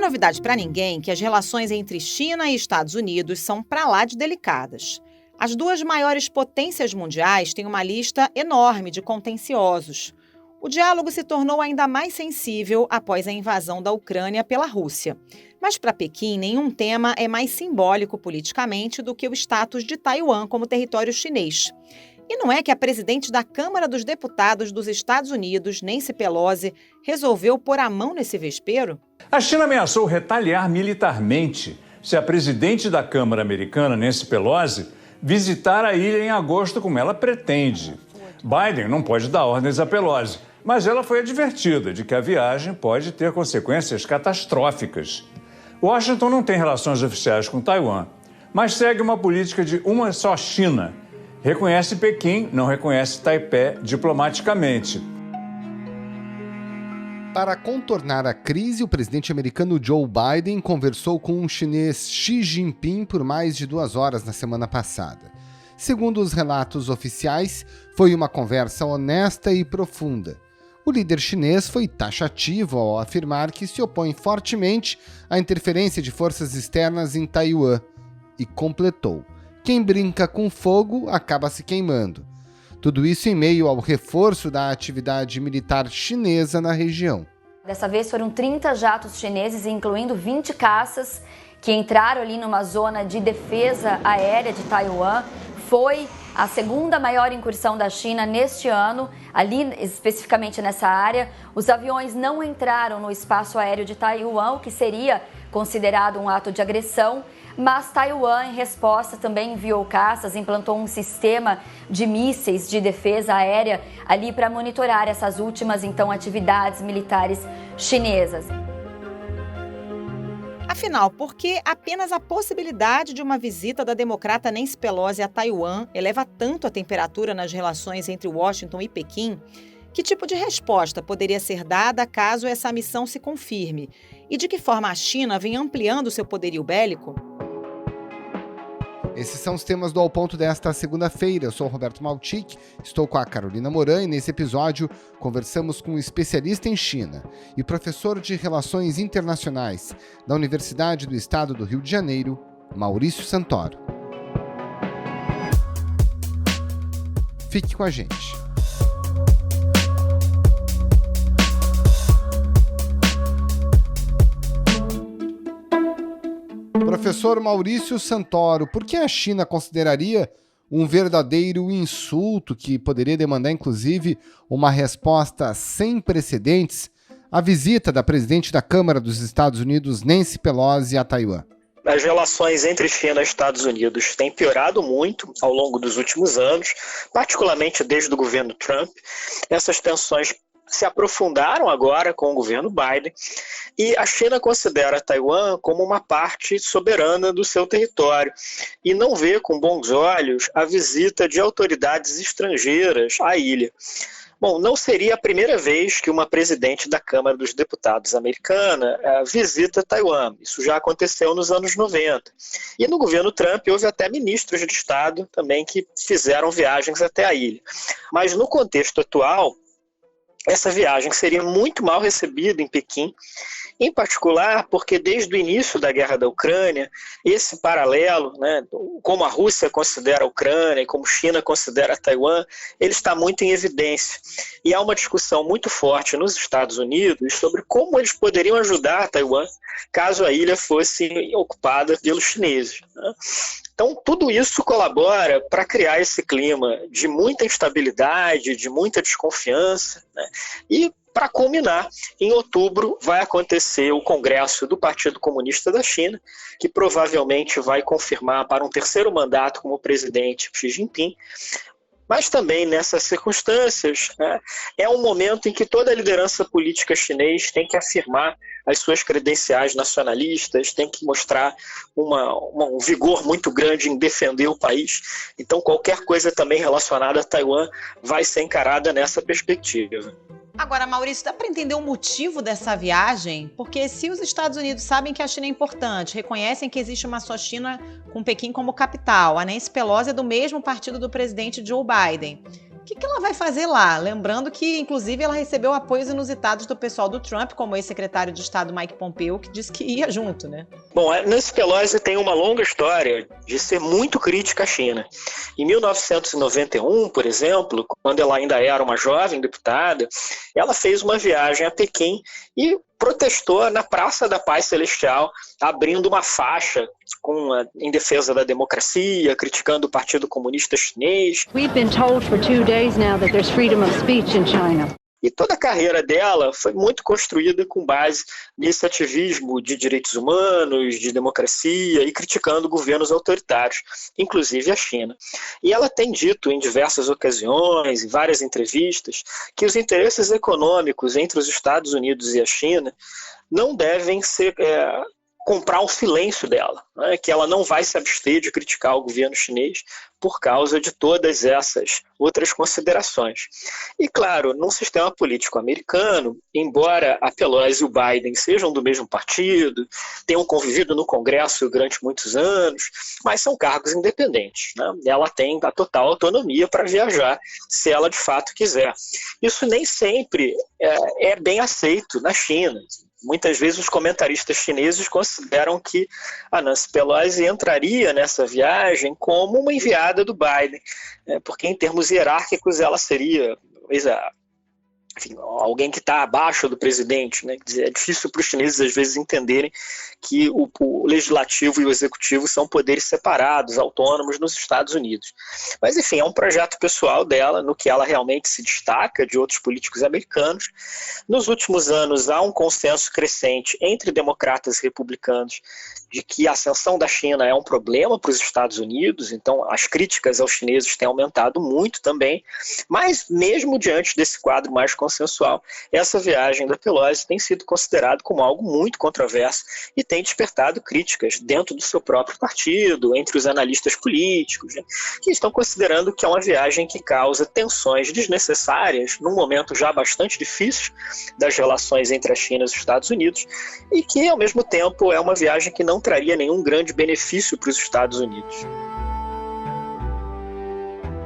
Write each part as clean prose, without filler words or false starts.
novidade para ninguém que as relações entre China e Estados Unidos são para lá de delicadas. As duas maiores potências mundiais têm uma lista enorme de contenciosos. O diálogo se tornou ainda mais sensível após a invasão da Ucrânia pela Rússia. Mas para Pequim, nenhum tema é mais simbólico politicamente do que o status de Taiwan como território chinês. E não é que a presidente da Câmara dos Deputados dos Estados Unidos, Nancy Pelosi, resolveu pôr a mão nesse vespeiro? A China ameaçou retaliar militarmente se a presidente da Câmara americana, Nancy Pelosi, visitar a ilha em agosto, como ela pretende. Biden não pode dar ordens a Pelosi, mas ela foi advertida de que a viagem pode ter consequências catastróficas. Washington não tem relações oficiais com Taiwan, mas segue uma política de uma só China. Reconhece Pequim, não reconhece Taipei diplomaticamente. Para contornar a crise, o presidente americano Joe Biden conversou com o chinês Xi Jinping por mais de 2 horas na semana passada. Segundo os relatos oficiais, foi uma conversa honesta e profunda. O líder chinês foi taxativo ao afirmar que se opõe fortemente à interferência de forças externas em Taiwan e completou: quem brinca com fogo acaba se queimando. Tudo isso em meio ao reforço da atividade militar chinesa na região. Dessa vez foram 30 jatos chineses, incluindo 20 caças, que entraram ali numa zona de defesa aérea de Taiwan. Foi a segunda maior incursão da China neste ano, ali especificamente nessa área. Os aviões não entraram no espaço aéreo de Taiwan, o que seria considerado um ato de agressão, mas Taiwan, em resposta, também enviou caças, implantou um sistema de mísseis de defesa aérea ali para monitorar essas últimas, então, atividades militares chinesas. Afinal, por que apenas a possibilidade de uma visita da democrata Nancy Pelosi a Taiwan eleva tanto a temperatura nas relações entre Washington e Pequim? Que tipo de resposta poderia ser dada caso essa missão se confirme? E de que forma a China vem ampliando seu poderio bélico? Esses são os temas do Ao Ponto desta segunda-feira. Eu sou o Roberto Maltic, estou com a Carolina Moran e nesse episódio conversamos com um especialista em China e professor de Relações Internacionais da Universidade do Estado do Rio de Janeiro, Maurício Santoro. Fique com a gente. Professor Maurício Santoro, por que a China consideraria um verdadeiro insulto que poderia demandar, inclusive, uma resposta sem precedentes à visita da presidente da Câmara dos Estados Unidos, Nancy Pelosi, a Taiwan? As relações entre China e Estados Unidos têm piorado muito ao longo dos últimos anos, particularmente desde o governo Trump. Essas tensões se aprofundaram agora com o governo Biden e a China considera Taiwan como uma parte soberana do seu território e não vê com bons olhos a visita de autoridades estrangeiras à ilha. Bom, não seria a primeira vez que uma presidente da Câmara dos Deputados americana visita Taiwan. Isso já aconteceu nos anos 90. E no governo Trump houve até ministros de Estado também que fizeram viagens até a ilha. Mas no contexto atual, essa viagem seria muito mal recebida em Pequim, em particular porque desde o início da guerra da Ucrânia, esse paralelo, como a Rússia considera a Ucrânia e como a China considera Taiwan, ele está muito em evidência. E há uma discussão muito forte nos Estados Unidos sobre como eles poderiam ajudar Taiwan caso a ilha fosse ocupada pelos chineses. Então, tudo isso colabora para criar esse clima de muita instabilidade, de muita desconfiança, e para culminar, em outubro vai acontecer o Congresso do Partido Comunista da China, que provavelmente vai confirmar para um terceiro mandato como presidente Xi Jinping. Mas também nessas circunstâncias, é um momento em que toda a liderança política chinesa tem que afirmar as suas credenciais nacionalistas, tem que mostrar um vigor muito grande em defender o país. Então qualquer coisa também relacionada a Taiwan vai ser encarada nessa perspectiva. Agora, Maurício, dá para entender o motivo dessa viagem? Porque se os Estados Unidos sabem que a China é importante, reconhecem que existe uma só China com Pequim como capital, a Nancy Pelosi é do mesmo partido do presidente Joe Biden, O que ela vai fazer lá? Lembrando que, inclusive, ela recebeu apoios inusitados do pessoal do Trump, como o ex-secretário de Estado Mike Pompeo, que disse que ia junto, né? Bom, Nancy Pelosi tem uma longa história de ser muito crítica à China. Em 1991, por exemplo, quando ela ainda era uma jovem deputada, ela fez uma viagem a Pequim e protestou na Praça da Paz Celestial, abrindo uma faixa em defesa da democracia, criticando o Partido Comunista Chinês. We've been told for 2 days now that there's freedom of speech in China. E toda a carreira dela foi muito construída com base nesse ativismo de direitos humanos, de democracia e criticando governos autoritários, inclusive a China. E ela tem dito em diversas ocasiões, em várias entrevistas, que os interesses econômicos entre os Estados Unidos e a China não devem ser comprar o silêncio dela, né? Que ela não vai se abster de criticar o governo chinês por causa de todas essas outras considerações. E, claro, num sistema político americano, embora a Pelosi e o Biden sejam do mesmo partido, tenham convivido no Congresso durante muitos anos, mas são cargos independentes, né? Ela tem a total autonomia para viajar, se ela de fato quiser. Isso nem sempre é bem aceito na China. Muitas vezes os comentaristas chineses consideram que a Nancy Pelosi entraria nessa viagem como uma enviada do Biden, porque em termos hierárquicos ela seria alguém que está abaixo do presidente, né? É difícil para os chineses às vezes entenderem que o legislativo e o executivo são poderes separados, autônomos nos Estados Unidos. Mas enfim, é um projeto pessoal dela, no que ela realmente se destaca de outros políticos americanos. Nos últimos anos há um consenso crescente entre democratas e republicanos de que a ascensão da China é um problema para os Estados Unidos, então as críticas aos chineses têm aumentado muito também, mas mesmo diante desse quadro mais consensual, essa viagem da Pelosi tem sido considerada como algo muito controverso e tem despertado críticas dentro do seu próprio partido, entre os analistas políticos, né, que estão considerando que é uma viagem que causa tensões desnecessárias num momento já bastante difícil das relações entre a China e os Estados Unidos e que, ao mesmo tempo, é uma viagem que não traria nenhum grande benefício para os Estados Unidos.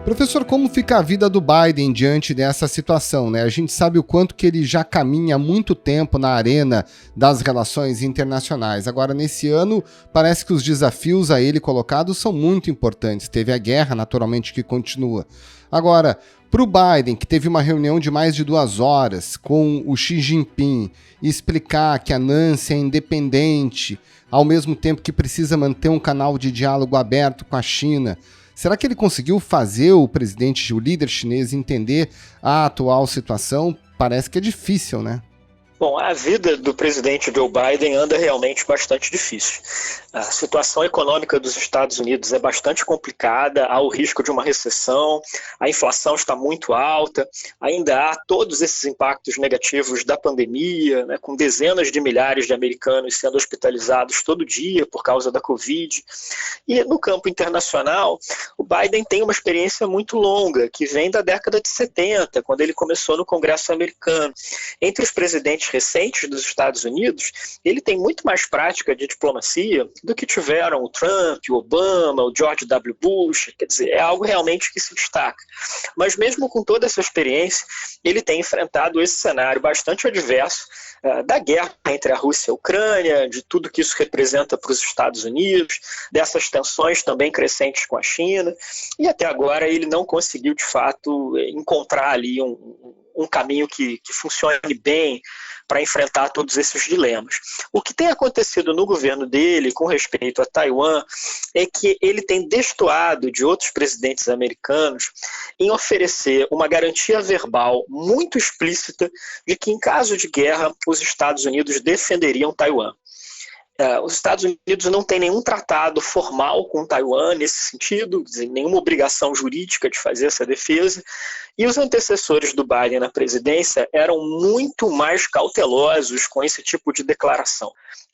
Professor, como fica a vida do Biden diante dessa situação, né? A gente sabe o quanto que ele já caminha há muito tempo na arena das relações internacionais. Agora, nesse ano, parece que os desafios a ele colocados são muito importantes. Teve a guerra, naturalmente, que continua. Agora, para o Biden, que teve uma reunião de mais de 2 horas com o Xi Jinping, explicar que a Nancy é independente, ao mesmo tempo que precisa manter um canal de diálogo aberto com a China, será que ele conseguiu fazer o líder chinês entender a atual situação? Parece que é difícil, né? Bom, a vida do presidente Joe Biden anda realmente bastante difícil. A situação econômica dos Estados Unidos é bastante complicada, há o risco de uma recessão, a inflação está muito alta, ainda há todos esses impactos negativos da pandemia, né, com dezenas de milhares de americanos sendo hospitalizados todo dia por causa da Covid. E no campo internacional, o Biden tem uma experiência muito longa, que vem da década de 70, quando ele começou no Congresso americano. Entre os presidentes recentes dos Estados Unidos, ele tem muito mais prática de diplomacia do que tiveram o Trump, o Obama, o George W. Bush. Quer dizer, é algo realmente que se destaca. Mas mesmo com toda essa experiência, ele tem enfrentado esse cenário bastante adverso da guerra entre a Rússia e a Ucrânia, de tudo que isso representa para os Estados Unidos, dessas tensões também crescentes com a China, e até agora ele não conseguiu, de fato, encontrar ali um caminho que funcione bem para enfrentar todos esses dilemas. O que tem acontecido no governo dele com respeito a Taiwan é que ele tem destoado de outros presidentes americanos em oferecer uma garantia verbal muito explícita de que, em caso de guerra, os Estados Unidos defenderiam Taiwan. Os Estados Unidos não têm nenhum tratado formal com Taiwan nesse sentido, nenhuma obrigação jurídica de fazer essa defesa, e os antecessores do Biden na presidência eram muito mais cautelosos com esse tipo de declaração.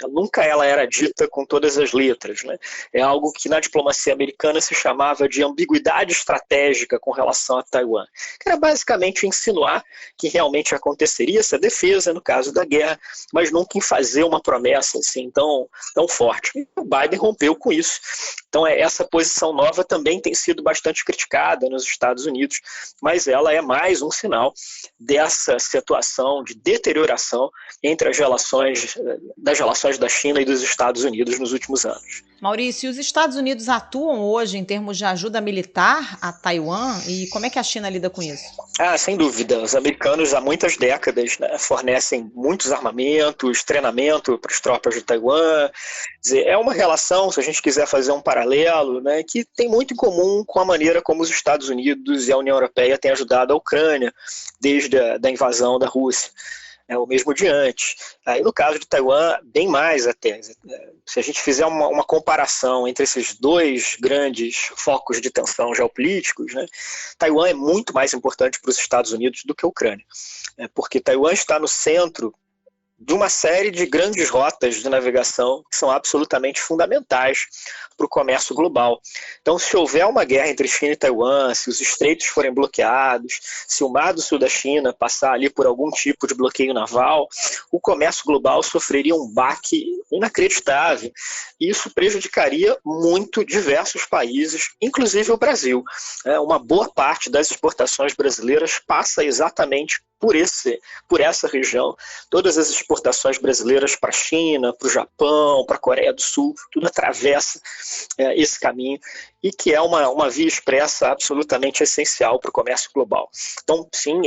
Nunca ela era dita com todas as letras, né? É algo que na diplomacia americana se chamava de ambiguidade estratégica com relação a Taiwan, que era basicamente insinuar que realmente aconteceria essa defesa no caso da guerra, mas nunca em fazer uma promessa assim tão forte. E o Biden rompeu com isso. Então essa posição nova também tem sido bastante criticada nos Estados Unidos, mas ela é mais um sinal dessa situação de deterioração entre as relações da China e dos Estados Unidos nos últimos anos. Maurício, os Estados Unidos atuam hoje em termos de ajuda militar a Taiwan e como é que a China lida com isso? Sem dúvida. Os americanos há muitas décadas, né, fornecem muitos armamentos, treinamento para as tropas de Taiwan. Quer dizer, é uma relação, se a gente quiser fazer um paralelo, né, que tem muito em comum com a maneira como os Estados Unidos e a União Europeia têm ajudado a Ucrânia desde a invasão da Rússia. O mesmo de antes. E no caso de Taiwan, bem mais até. Se a gente fizer uma comparação entre esses dois grandes focos de tensão geopolíticos, né, Taiwan é muito mais importante para os Estados Unidos do que a Ucrânia. Porque Taiwan está no centro de uma série de grandes rotas de navegação que são absolutamente fundamentais para o comércio global. Então, se houver uma guerra entre China e Taiwan, se os estreitos forem bloqueados, se o Mar do Sul da China passar ali por algum tipo de bloqueio naval, o comércio global sofreria um baque inacreditável. E isso prejudicaria muito diversos países, inclusive o Brasil. Uma boa parte das exportações brasileiras passa exatamente por essa região. Todas as exportações brasileiras para a China, para o Japão, para a Coreia do Sul, tudo atravessa esse caminho e que é uma via expressa absolutamente essencial para o comércio global. Então, sim,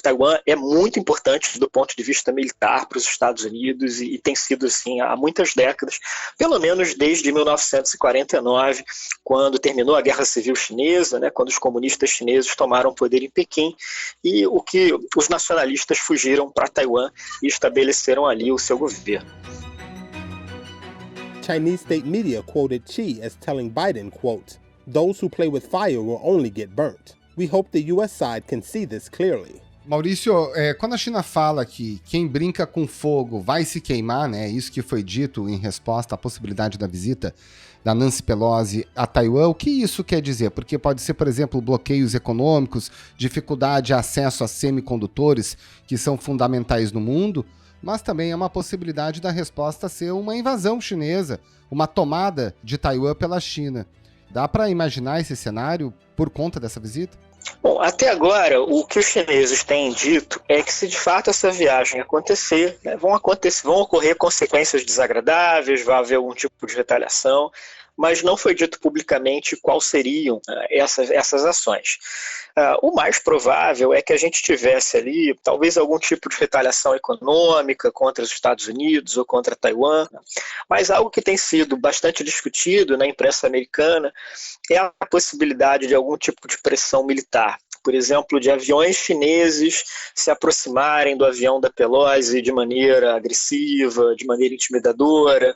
Taiwan é muito importante do ponto de vista militar para os Estados Unidos e tem sido assim há muitas décadas, pelo menos desde 1949, quando terminou a Guerra Civil Chinesa, né, quando os comunistas chineses tomaram o poder em Pequim e os nacionalistas fugiram para Taiwan e estabeleceram ali o seu governo. Chinese state media quoted Xi as telling Biden, quote, "Those who play with fire will only get burnt. We hope the US side can see this clearly." Maurício, quando a China fala que quem brinca com fogo vai se queimar, né? Isso que foi dito em resposta à possibilidade da visita da Nancy Pelosi a Taiwan, o que isso quer dizer? Porque pode ser, por exemplo, bloqueios econômicos, dificuldade de acesso a semicondutores, que são fundamentais no mundo, mas também é uma possibilidade da resposta ser uma invasão chinesa, uma tomada de Taiwan pela China. Dá para imaginar esse cenário por conta dessa visita? Bom, até agora, o que os chineses têm dito é que se de fato essa viagem acontecer, né, vão ocorrer consequências desagradáveis, vai haver algum tipo de retaliação, mas não foi dito publicamente quais seriam essas ações. O mais provável é que a gente tivesse ali talvez algum tipo de retaliação econômica contra os Estados Unidos ou contra Taiwan, mas algo que tem sido bastante discutido na imprensa americana é a possibilidade de algum tipo de pressão militar. Por exemplo, de aviões chineses se aproximarem do avião da Pelosi de maneira agressiva, de maneira intimidadora.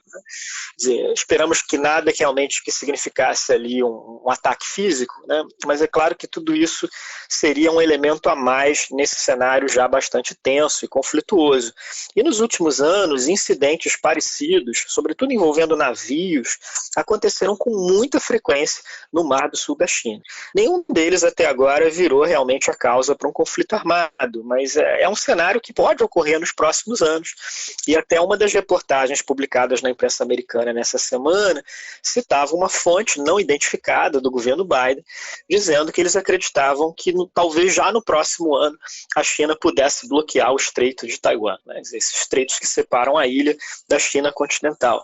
Esperamos que nada realmente que significasse ali um ataque físico, né? Mas é claro que tudo isso seria um elemento a mais nesse cenário já bastante tenso e conflituoso. E nos últimos anos, incidentes parecidos, sobretudo envolvendo navios, aconteceram com muita frequência no Mar do Sul da China. Nenhum deles até agora virou realmente a causa para um conflito armado, mas é um cenário que pode ocorrer nos próximos anos. E até uma das reportagens publicadas na imprensa americana nessa semana citava uma fonte não identificada do governo Biden, dizendo que eles acreditavam que talvez já no próximo ano a China pudesse bloquear o Estreito de Taiwan, né? Esses estreitos que separam a ilha da China continental.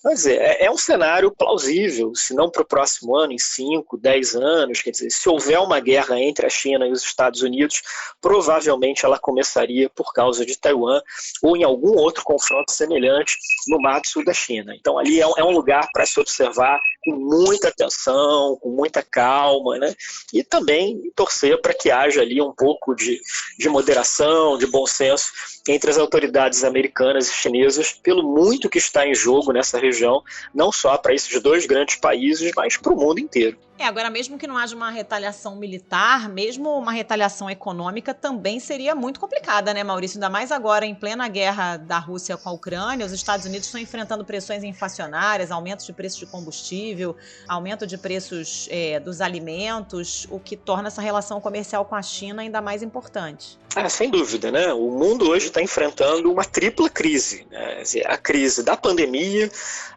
Quer dizer, é um cenário plausível, se não para o próximo ano, em 5, 10 anos, quer dizer, se houver uma guerra entre a China e os Estados Unidos, provavelmente ela começaria por causa de Taiwan ou em algum outro confronto semelhante no Mar do Sul da China. Então ali é um lugar para se observar com muita atenção, com muita calma, né? E também torcer para que haja ali um pouco de moderação, de bom senso entre as autoridades americanas e chinesas, pelo muito que está em jogo nessa região, não só para esses dois grandes países, mas para o mundo inteiro. Agora, mesmo que não haja uma retaliação militar, mesmo uma retaliação econômica também seria muito complicada, né, Maurício? Ainda mais agora, em plena guerra da Rússia com a Ucrânia, os Estados Unidos estão enfrentando pressões inflacionárias, aumentos de preços de combustível, aumento de preços dos alimentos, o que torna essa relação comercial com a China ainda mais importante. Sem dúvida, né? O mundo hoje está enfrentando uma tripla crise, né? A crise da pandemia,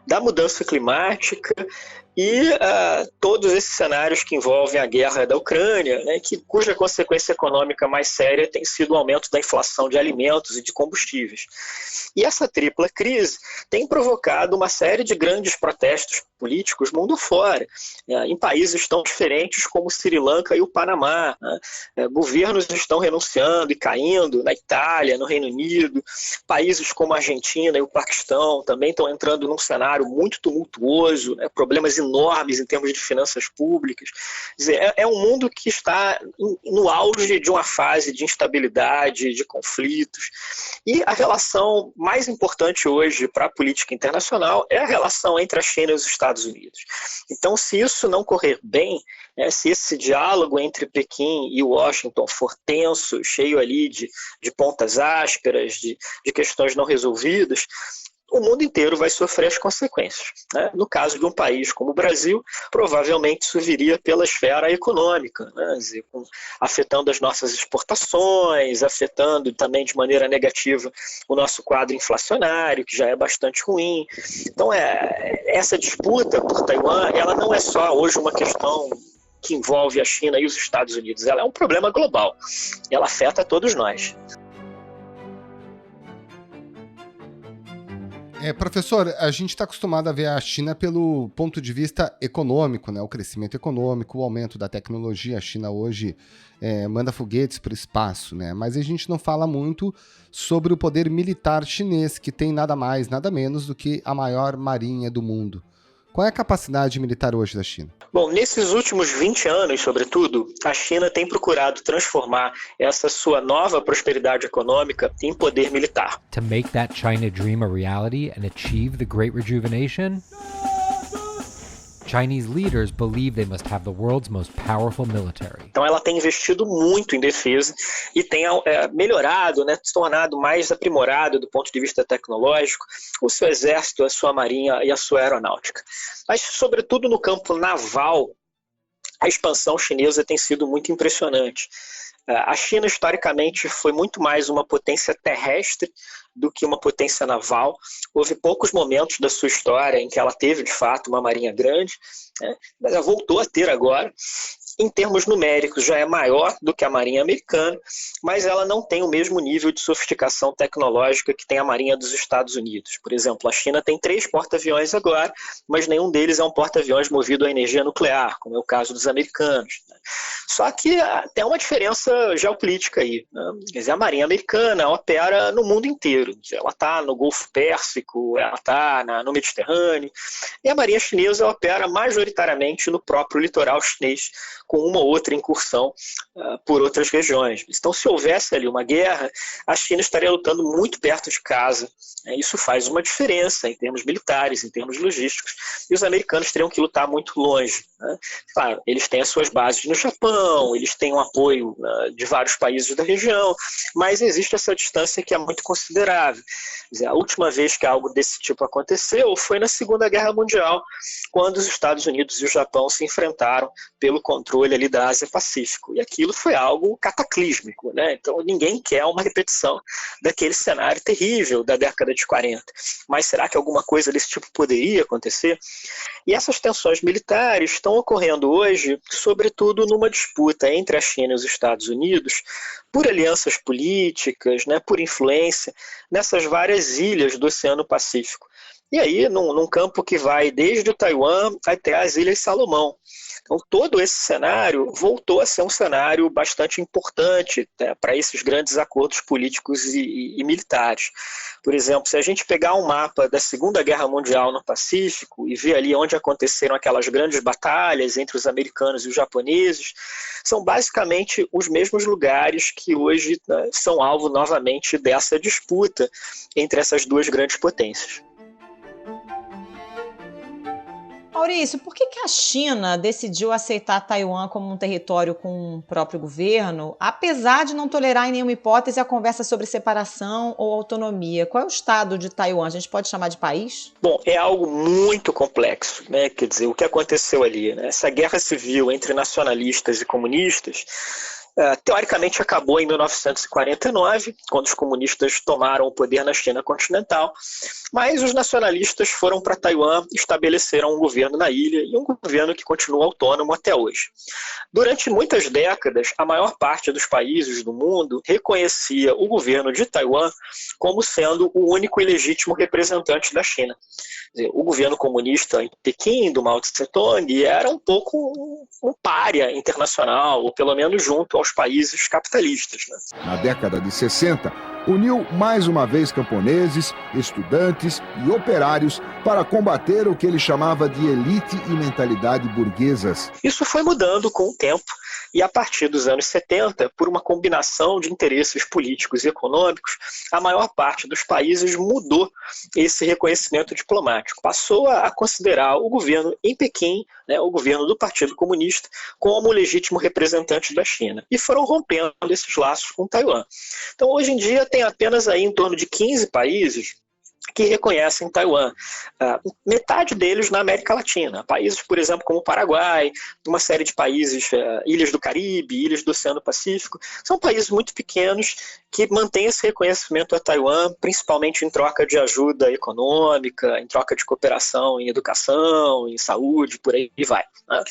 da mudança climática e todos esses cenários que envolvem a guerra da Ucrânia, né, cuja consequência econômica mais séria tem sido o aumento da inflação de alimentos e de combustíveis. E essa tripla crise tem provocado uma série de grandes protestos políticos mundo afora, em países tão diferentes como Sri Lanka e o Panamá. Né? Governos estão renunciando e caindo na Itália, no Reino Unido. Países como a Argentina e o Paquistão também estão entrando num cenário muito tumultuoso, né? Problemas enormes em termos de finanças públicas. Quer dizer, é um mundo que está no auge de uma fase de instabilidade, de conflitos. E a relação mais importante hoje para a política internacional é a relação entre a China e os Estados Unidos. Então, se isso não correr bem, se esse diálogo entre Pequim e Washington for tenso, cheio ali de pontas ásperas, de questões não resolvidas, o mundo inteiro vai sofrer as consequências. Né? No caso de um país como o Brasil, provavelmente isso viria pela esfera econômica, né? Afetando as nossas exportações, afetando também de maneira negativa o nosso quadro inflacionário, que já é bastante ruim. Então, essa disputa por Taiwan, ela não é só hoje uma questão que envolve a China e os Estados Unidos, ela é um problema global, ela afeta todos nós. Professor, a gente está acostumado a ver a China pelo ponto de vista econômico, né? O crescimento econômico, o aumento da tecnologia. A China hoje manda foguetes para o espaço, né? Mas a gente não fala muito sobre o poder militar chinês, que tem nada mais, nada menos do que a maior marinha do mundo. Qual é a capacidade militar hoje da China? Bom, nesses últimos 20 anos, sobretudo, a China tem procurado transformar essa sua nova prosperidade econômica em poder militar. To make that China dream a reality and achieve the Great Rejuvenation, Chinese leaders believe they must have the world's most powerful military. Então ela tem investido muito em defesa e tem melhorado, né, se tornado mais aprimorado do ponto de vista tecnológico o seu exército, a sua marinha e a sua aeronáutica. Mas, sobretudo no campo naval, a expansão chinesa tem sido muito impressionante. A China, historicamente, foi muito mais uma potência terrestre do que uma potência naval. Houve poucos momentos da sua história em que ela teve, de fato, uma marinha grande, né? Mas ela voltou a ter agora. Em termos numéricos, já é maior do que a Marinha americana, mas ela não tem o mesmo nível de sofisticação tecnológica que tem a Marinha dos Estados Unidos. Por exemplo, a China tem 3 porta-aviões agora, mas nenhum deles é um porta-aviões movido a energia nuclear, como é o caso dos americanos. Só que tem uma diferença geopolítica aí, né? Quer dizer, a Marinha americana opera no mundo inteiro. Ela está no Golfo Pérsico, ela está no Mediterrâneo, e a Marinha chinesa opera majoritariamente no próprio litoral chinês, com uma ou outra incursão por outras regiões. Então, se houvesse ali uma guerra, a China estaria lutando muito perto de casa. Isso faz uma diferença em termos militares, em termos logísticos, e os americanos teriam que lutar muito longe. Né? Claro, eles têm as suas bases no Japão, eles têm o apoio de vários países da região, mas existe essa distância que é muito considerável. Quer dizer, a última vez que algo desse tipo aconteceu foi na Segunda Guerra Mundial, quando os Estados Unidos e o Japão se enfrentaram pelo controle ali da Ásia-Pacífico. E aquilo foi algo cataclísmico, né? Então ninguém quer uma repetição daquele cenário terrível da década de 40. Mas será que alguma coisa desse tipo poderia acontecer? E essas tensões militares estão ocorrendo hoje, sobretudo numa disputa entre a China e os Estados Unidos, por alianças políticas, né, por influência, nessas várias ilhas do Oceano Pacífico. E aí, num campo que vai desde o Taiwan até as Ilhas Salomão. Então, todo esse cenário voltou a ser um cenário bastante importante, né, para esses grandes acordos políticos e militares. Por exemplo, se a gente pegar um mapa da Segunda Guerra Mundial no Pacífico e ver ali onde aconteceram aquelas grandes batalhas entre os americanos e os japoneses, são basicamente os mesmos lugares que hoje, né, são alvo novamente dessa disputa entre essas duas grandes potências. Maurício, por que a China decidiu aceitar Taiwan como um território com um próprio governo, apesar de não tolerar em nenhuma hipótese a conversa sobre separação ou autonomia? Qual é o estado de Taiwan? A gente pode chamar de país? Bom, é algo muito complexo, né? Quer dizer, o que aconteceu ali, né? Essa guerra civil entre nacionalistas e comunistas, teoricamente acabou em 1949, quando os comunistas tomaram o poder na China continental, mas os nacionalistas foram para Taiwan e estabeleceram um governo na ilha, e um governo que continua autônomo até hoje. Durante muitas décadas, a maior parte dos países do mundo reconhecia o governo de Taiwan como sendo o único e legítimo representante da China. O governo comunista em Pequim, do Mao Tse-tung, era um pouco um pária internacional, ou pelo menos junto aos países capitalistas, né? Na década de 60, uniu mais uma vez camponeses, estudantes e operários para combater o que ele chamava de elite e mentalidade burguesas. Isso foi mudando com o tempo, e a partir dos anos 70, por uma combinação de interesses políticos e econômicos, a maior parte dos países mudou esse reconhecimento diplomático. Passou a considerar o governo em Pequim, né, o governo do Partido Comunista, como o legítimo representante da China. E foram rompendo esses laços com Taiwan. Então, hoje em dia, tem apenas aí em torno de 15 países que reconhecem Taiwan. Metade deles na América Latina. Países, por exemplo, como o Paraguai, uma série de países, ilhas do Caribe, ilhas do Oceano Pacífico, são países muito pequenos que mantêm esse reconhecimento a Taiwan, principalmente em troca de ajuda econômica, em troca de cooperação em educação, em saúde, por aí vai, né?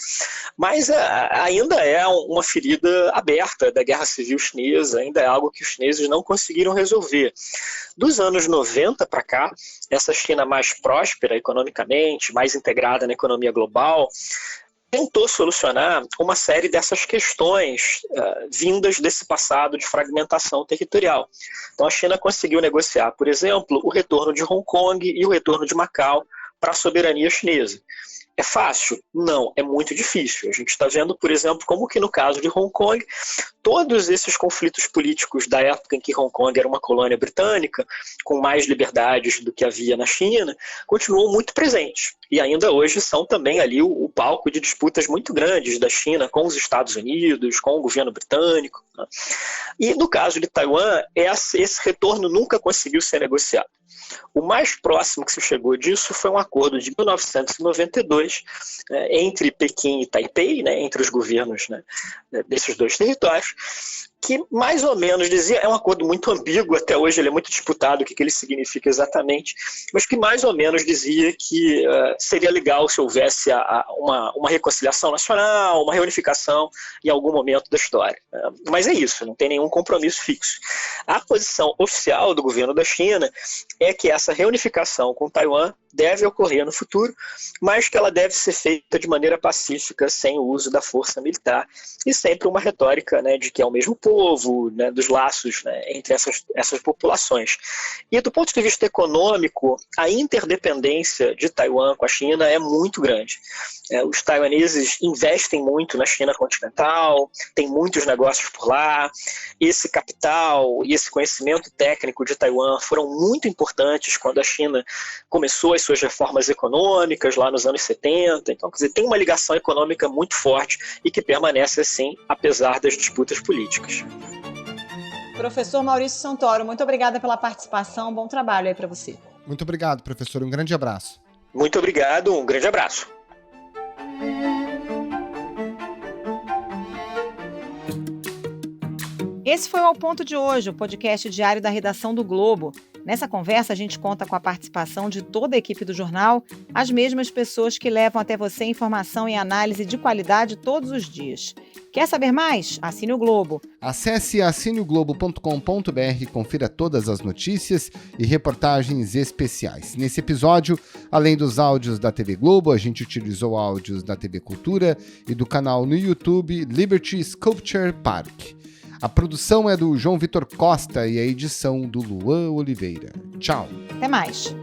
Mas ainda é uma ferida aberta da Guerra Civil Chinesa, ainda é algo que os chineses não conseguiram resolver. Dos anos 90 para cá, essa China mais próspera economicamente, mais integrada na economia global, tentou solucionar uma série dessas questões vindas desse passado de fragmentação territorial. Então a China conseguiu negociar, por exemplo, o retorno de Hong Kong e o retorno de Macau para a soberania chinesa. É fácil? Não, é muito difícil. A gente está vendo, por exemplo, como que no caso de Hong Kong, todos esses conflitos políticos da época em que Hong Kong era uma colônia britânica, com mais liberdades do que havia na China, continuam muito presentes. E ainda hoje são também ali o palco de disputas muito grandes da China com os Estados Unidos, com o governo britânico, né? E no caso de Taiwan, esse retorno nunca conseguiu ser negociado. O mais próximo que se chegou disso foi um acordo de 1992 entre Pequim e Taipei, né, entre os governos, né, desses dois territórios, que mais ou menos dizia, é um acordo muito ambíguo, até hoje ele é muito disputado, o que ele significa exatamente, mas que mais ou menos dizia que seria legal se houvesse uma reconciliação nacional, uma reunificação em algum momento da história. Mas é isso, não tem nenhum compromisso fixo. A posição oficial do governo da China é que essa reunificação com Taiwan deve ocorrer no futuro, mas que ela deve ser feita de maneira pacífica, sem o uso da força militar, e sempre uma retórica, né, de que é o mesmo povo, né, dos laços, né, entre essas populações. E do ponto de vista econômico, a interdependência de Taiwan com a China é muito grande. Os taiwaneses investem muito na China continental, tem muitos negócios por lá, esse capital e esse conhecimento técnico de Taiwan foram muito importantes quando a China começou as suas reformas econômicas lá nos anos 70, então, quer dizer, tem uma ligação econômica muito forte e que permanece assim, apesar das disputas políticas. Professor Maurício Santoro, muito obrigada pela participação, bom trabalho aí para você. Muito obrigado, professor, um grande abraço. Muito obrigado, um grande abraço. Esse foi o Ao Ponto de hoje, o podcast diário da redação do Globo. Nessa conversa, a gente conta com a participação de toda a equipe do jornal, as mesmas pessoas que levam até você informação e análise de qualidade todos os dias. Quer saber mais? Assine o Globo. Acesse assineoglobo.com.br e confira todas as notícias e reportagens especiais. Nesse episódio, além dos áudios da TV Globo, a gente utilizou áudios da TV Cultura e do canal no YouTube Liberty Sculpture Park. A produção é do João Vitor Costa e a edição do Luan Oliveira. Tchau. Até mais.